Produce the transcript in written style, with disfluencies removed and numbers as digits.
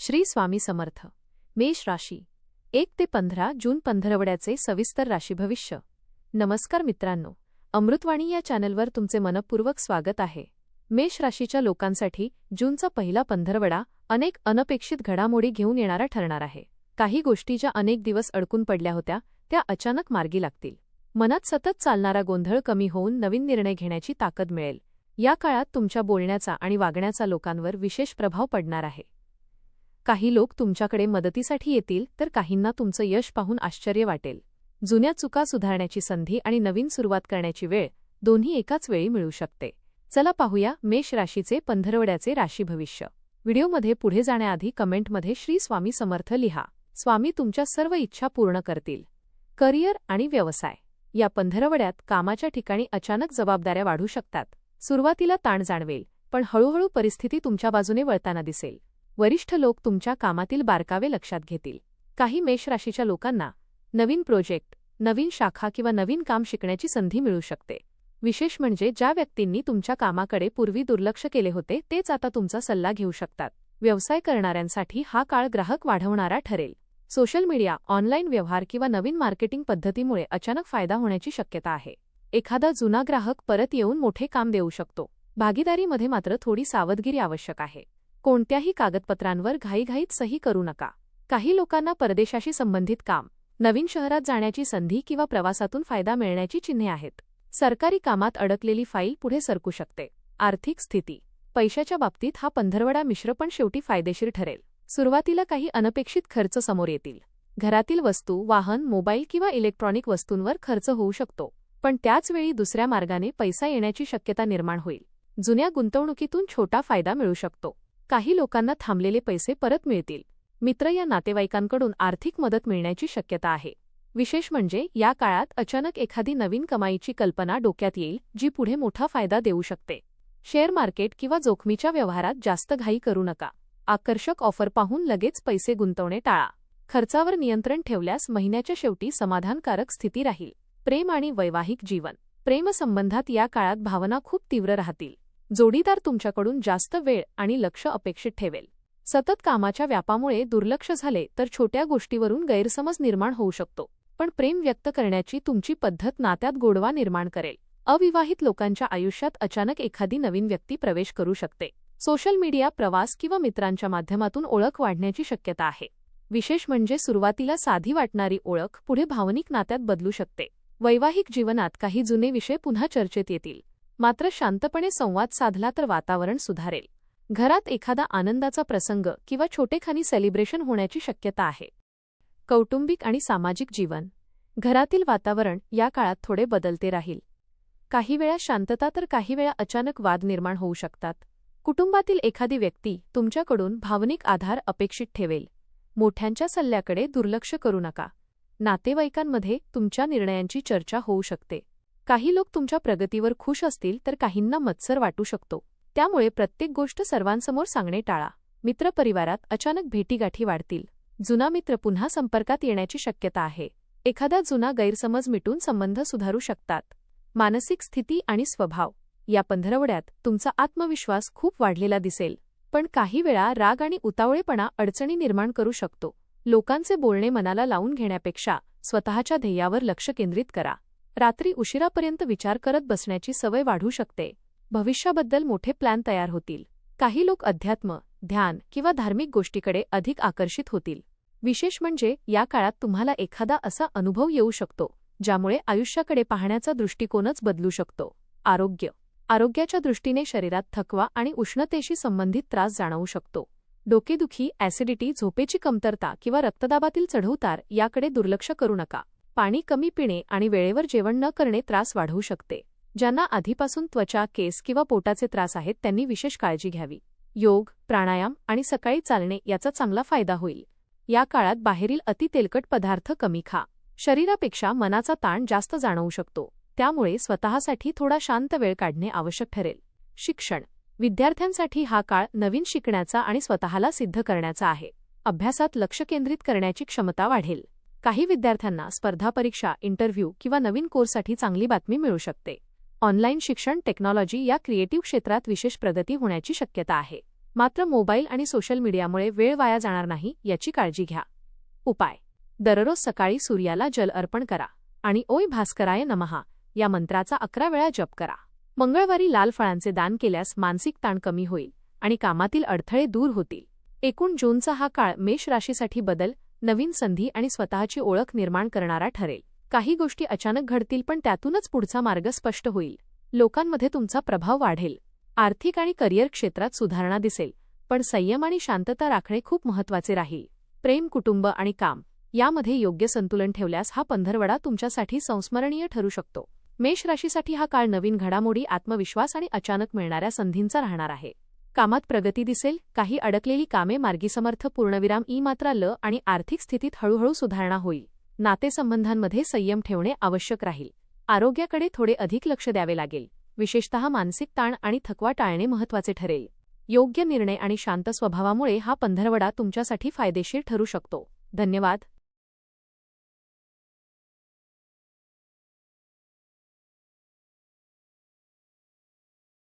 श्री स्वामी समर्थ. मेष राशी 1 ते 15 जून पंधरवड्याचे सविस्तर राशी भविष्य. नमस्कार मित्रांनो, अमृतवाणी या चॅनलवर तुमचे मनपूर्वक स्वागत आहे. मेष राशीच्या लोकांसाठी जूनचा पहिला पंधरवडा अनेक अनपेक्षित घडामोडी घेऊन येणारा ठरणार आहे. काही गोष्टी ज्या अनेक दिवस अडकून पडल्या होत्या त्या अचानक मार्गी लागतील. मनात सतत चालणारा गोंधळ कमी होऊन नवीन निर्णय घेण्याची ताकद मिळेल. या काळात तुमच्या बोलण्याचा आणि वागण्याचा लोकांवर विशेष प्रभाव पडणार आहे. काही लोक तुमच्याकडे मदतीसाठी येतील तर काहींना तुमचं यश पाहून आश्चर्य वाटेल. जुन्या चुका सुधारण्याची संधी आणि नवीन सुरुवात करण्याची वेळ दोन्ही एकाच वेळी मिळू शकते. चला पाहूया मेष राशीचे पंधरवड्याचे राशी भविष्य. व्हिडिओमध्ये पुढे जाण्याआधी कमेंटमध्ये श्री स्वामी समर्थ लिहा. स्वामी तुमच्या सर्व इच्छा पूर्ण करतील. करिअर आणि व्यवसाय. या पंधरवड्यात कामाच्या ठिकाणी अचानक जबाबदाऱ्या वाढू शकतात. सुरुवातीला ताण जाणवेल, पण हळूहळू परिस्थिती तुमच्या बाजूने वळताना दिसेल. वरिष्ठ लोक तुमच्या कामातील बारकावे लक्षात घेतील. काही मेष राशीच्या लोकांना नवीन प्रोजेक्ट, नवीन शाखा किंवा नवीन काम शिकण्याची संधी मिळू शकते. विशेष म्हणजे ज्या व्यक्तींनी तुमच्या कामाकडे पूर्वी दुर्लक्ष केले होते तेच आता तुमचा सल्ला घेऊ शकतात. व्यवसाय करणाऱ्यांसाठी हा काळ ग्राहक वाढवणारा ठरेल. सोशल मीडिया, ऑनलाईन व्यवहार किंवा नवीन मार्केटिंग पद्धतीमुळे अचानक फायदा होण्याची शक्यता आहे. एखादा जुना ग्राहक परत येऊन मोठे काम देऊ शकतो. भागीदारीमध्ये मात्र थोडी सावधगिरी आवश्यक आहे. कोणत्याही कागदपत्रांवर घाईघाईत सही करू नका. काही लोकांना परदेशाशी संबंधित काम, नवीन शहरात जाण्याची संधी किंवा प्रवासातून फायदा मिळण्याची चिन्हे आहेत. सरकारी कामात अडकलेली फाईल पुढे सरकू शकते. आर्थिक स्थिती. पैशाच्या बाबतीत हा पंधरवडा मिश्र पण शेवटी फायदेशीर ठरेल. सुरुवातीला काही अनपेक्षित खर्च समोर येतील. घरातील वस्तू, वाहन, मोबाईल किंवा इलेक्ट्रॉनिक वस्तूंवर खर्च होऊ शकतो, पण त्याचवेळी दुसऱ्या मार्गाने पैसा येण्याची शक्यता निर्माण होईल. जुन्या गुंतवणुकीतून छोटा फायदा मिळू शकतो. काही लोकांना थांबलेले पैसे परत मिळतील. मित्र या नातेवाईकांकडून आर्थिक मदत मिळण्याची शक्यता आहे. विशेष म्हणजे या काळात अचानक एखादी नवीन कमाईची कल्पना डोक्यात येईल जी पुढे मोठा फायदा देऊ शकते. शेअर मार्केट किंवा जोखमीच्या व्यवहारात जास्त घाई करू नका. आकर्षक ऑफर पाहून लगेच पैसे गुंतवणे टाळा. खर्चावर नियंत्रण ठेवल्यास महिन्याच्या शेवटी समाधानकारक स्थिती राहील. प्रेम आणि वैवाहिक जीवन. प्रेमसंबंधात या काळात भावना खूप तीव्र राहतील. जोडीदार तुमच्याकडून जास्त वेळ आणि लक्ष अपेक्षित ठेवेल. सतत कामाच्या व्यापामुळे दुर्लक्ष झाले तर छोट्या गोष्टीवरून गैरसमज निर्माण होऊ शकतो, पण प्रेम व्यक्त करण्याची तुमची पद्धत नात्यात गोडवा निर्माण करेल. अविवाहित लोकांच्या आयुष्यात अचानक एखादी नवीन व्यक्ती प्रवेश करू शकते. सोशल मीडिया, प्रवास किंवा मित्रांच्या माध्यमातून ओळख वाढण्याची शक्यता आहे. विशेष म्हणजे सुरुवातीला साधी वाटणारी ओळख पुढे भावनिक नात्यात बदलू शकते. वैवाहिक जीवनात काही जुने विषय पुन्हा चर्चेत येतील, मात्र शांतपणे संवाद साधला तर वातावरण सुधारेल. घरात एखादा आनंदाचा प्रसंग किंवा छोटेखानी सेलिब्रेशन होण्याची शक्यता आहे. कौटुंबिक आणि सामाजिक जीवन. घरातील वातावरण या काळात थोडे बदलते राहील. काही वेळा शांतता तर काही वेळा अचानक वाद निर्माण होऊ शकतात. कुटुंबातील एखादी व्यक्ती तुमच्याकडून भावनिक आधार अपेक्षित ठेवेल. मोठ्यांच्या सल्ल्याकडे दुर्लक्ष करू नका. नातेवाईकांमध्ये तुमच्या निर्णयांची चर्चा होऊ शकते. काही लोक तुमच्या प्रगतीवर खुश असतील तर काहींना मत्सर वाटू शकतो. त्यामुळे प्रत्येक गोष्ट सर्वांसमोर सांगणे टाळा. मित्रपरिवारात अचानक भेटीगाठी वाढतील. जुना मित्र पुन्हा संपर्कात येण्याची शक्यता आहे. एखादा जुना गैरसमज मिटून संबंध सुधारू शकतात. मानसिक स्थिती आणि स्वभाव. या पंधरवड्यात तुमचा आत्मविश्वास खूप वाढलेला दिसेल, पण काही वेळा राग आणि उतावळेपणा अडचणी निर्माण करू शकतो. लोकांचे बोलणे मनाला लावून घेण्यापेक्षा स्वतःच्या ध्येयावर लक्ष केंद्रित करा. रात्री उशिरापर्यंत विचार करत बसण्याची सवय वाढू शकते. भविष्याबद्दल मोठे प्लॅन तयार होतील. काही लोक अध्यात्म, ध्यान किंवा धार्मिक गोष्टीकडे अधिक आकर्षित होतील. विशेष म्हणजे या काळात तुम्हाला एखादा असा अनुभव येऊ शकतो ज्यामुळे आयुष्याकडे पाहण्याचा दृष्टिकोनच बदलू शकतो. आरोग्य. आरोग्याच्या दृष्टीने शरीरात थकवा आणि उष्णतेशी संबंधित त्रास जाणवू शकतो. डोकेदुखी, ॲसिडिटी, झोपेची कमतरता किंवा रक्तदाबातील चढउतार याकडे दुर्लक्ष करू नका. पाणी कमी पिणे आणि वेळेवर जेवण न करणे त्रास वाढवू शकते. ज्यांना आधीपासून त्वचा, केस किंवा पोटाचे त्रास आहेत त्यांनी विशेष काळजी घ्यावी. योग, प्राणायाम आणि सकाळी चालणे याचा चांगला फायदा होईल. या काळात बाहेरील अति तेलकट पदार्थ कमी खा. शरीरापेक्षा मनाचा ताण जास्त जाणवू शकतो, त्यामुळे स्वतःसाठी थोडा शांत वेळ काढणे आवश्यक ठरेल. शिक्षण. विद्यार्थ्यांसाठी हा काळ नवीन शिकण्याचा आणि स्वतःला सिद्ध करण्याचा आहे. अभ्यासात लक्ष केंद्रित करण्याची क्षमता वाढेल. काही विद्यार्थ्यांना स्पर्धा परीक्षा, इंटरव्ह्यू किंवा नवीन कोर्ससाठी चांगली बातमी मिळू शकते. ऑनलाईन शिक्षण, टेक्नॉलॉजी या क्रिएटिव्ह क्षेत्रात विशेष प्रगती होण्याची शक्यता आहे. मात्र मोबाईल आणि सोशल मीडियामुळे वेळ वाया जाणार नाही याची काळजी घ्या. उपाय: दररोज सकाळी सूर्याला जल अर्पण करा आणि ओय भास्कराय नमः या मंत्राचा 11 वेळा जप करा. मंगळवारी लाल फळांचे दान केल्यास मानसिक ताण कमी होईल आणि कामातील अडथळे दूर होतील. एकूण जूनचा हा काळ मेष राशीसाठी बदल, नवीन संधी आणि स्वतःची ओळख निर्माण करणारा ठरेल. काही गोष्टी अचानक घडतील पण त्यातूनच पुढचा मार्ग स्पष्ट होईल. लोकांमध्ये तुमचा प्रभाव वाढेल. आर्थिक आणि करिअर क्षेत्रात सुधारणा दिसेल, पण संयम आणि शांतता राखणे खूप महत्त्वाचे राहील. प्रेम, कुटुंब आणि काम यामध्ये योग्य संतुलन ठेवल्यास हा पंधरवडा तुमच्यासाठी संस्मरणीय ठरू शकतो. मेष राशीसाठी हा काळ नवीन घडामोडी, आत्मविश्वास आणि अचानक मिळणाऱ्या संधींचा राहणार आहे. कामात प्रगती दिसेल, काही अडकलेली कामे मार्गीसमर्थ पूर्णविराम मात्र ल आणि आर्थिक स्थितीत हळूहळू सुधारणा होईल. नातेसंबंधांमध्ये संयम ठेवणे आवश्यक राहील. आरोग्याकडे थोडे अधिक लक्ष द्यावे लागेल. विशेषतः मानसिक ताण आणि थकवा टाळणे महत्त्वाचे ठरेल. योग्य निर्णय आणि शांत स्वभावामुळे हा पंधरवडा तुमच्यासाठी फायदेशीर ठरू शकतो. धन्यवाद.